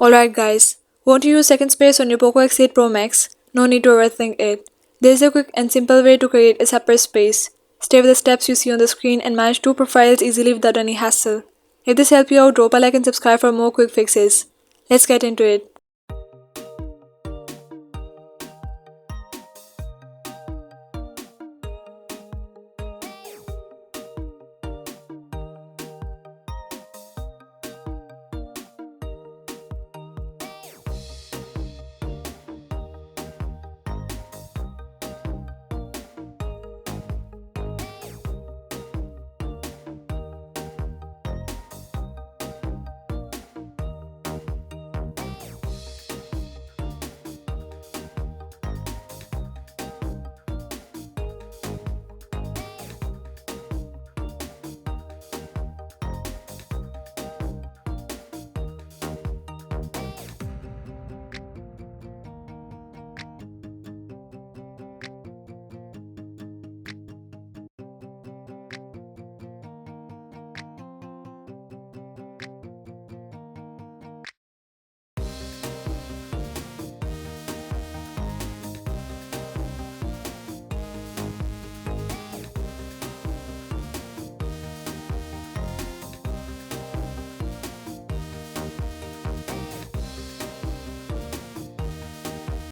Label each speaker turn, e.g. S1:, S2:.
S1: Alright guys, want to use second space on your Poco X8 Pro Max? No need to overthink it. There is a quick and simple way to create a separate space. Stay with the steps you see on the screen and manage two profiles easily without any hassle. If this helped you out, drop a like and subscribe for more quick fixes. Let's get into it.